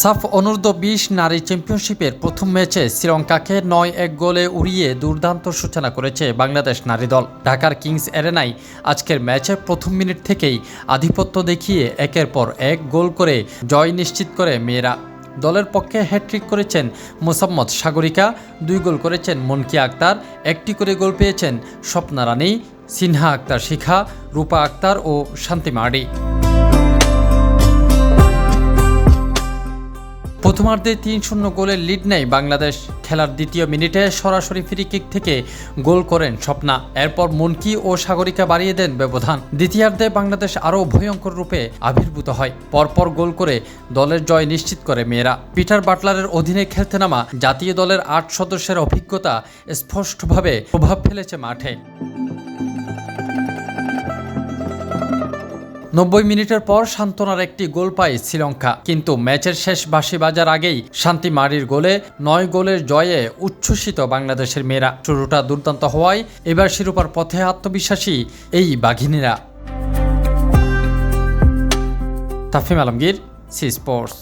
সাফ অনূর্ধ্ব-20 নারী চ্যাম্পিয়নশিপের প্রথম ম্যাচে শ্রীলঙ্কাকে ৯-১ গোলে উড়িয়ে দুর্দান্ত সূচনা করেছে বাংলাদেশ নারী দল। ঢাকার কিংস এরেনায় আজকের ম্যাচে প্রথম মিনিট থেকেই আধিপত্য দেখিয়ে একের পর এক গোল করে জয় নিশ্চিত করে মেয়েরা। দলের পক্ষে হ্যাট্রিক করেছেন মোসাম্মদ সাগরিকা, 2 গোল করেছেন মনকিয়া আক্তার, 1টি করে গোল পেয়েছেন স্বপ্না রানী, সিনহা আক্তার শিখা, রূপা আক্তার ও শান্তি মার্ডি। প্রথমার্ধে ৩-০ গোলের লিড নেয় বাংলাদেশ। খেলার দ্বিতীয় মিনিটে সরাসরি ফ্রি কিক থেকে গোল করেন স্বপ্না। এরপর মনকি ও সাগরিকা বাড়িয়ে দেন ব্যবধান। দ্বিতীয়ার্ধে বাংলাদেশ আরও ভয়ঙ্কর রূপে আবির্ভূত হয়। পরপর গোল করে দলের জয় নিশ্চিত করে মেয়েরা। পিটার বাটলারের অধীনে খেলতে নামা জাতীয় দলের ৮ সদস্যের অভিজ্ঞতা স্পষ্টভাবে প্রভাব ফেলেছে মাঠে। ৯০ মিনিটের পর সান্ত্বনার একটি গোল পায় শ্রীলঙ্কা, কিন্তু ম্যাচের শেষ বাঁশি বাজার আগেই শান্তি মারির গোলে ৯ গোলের জয়ে উচ্ছ্বসিত বাংলাদেশের মেয়েরা। শুরুটা দুর্দান্ত হওয়ায় এবার শিরোপার পথে আত্মবিশ্বাসী এই বাঘিনীরা। Tafim Alamgir, C sports.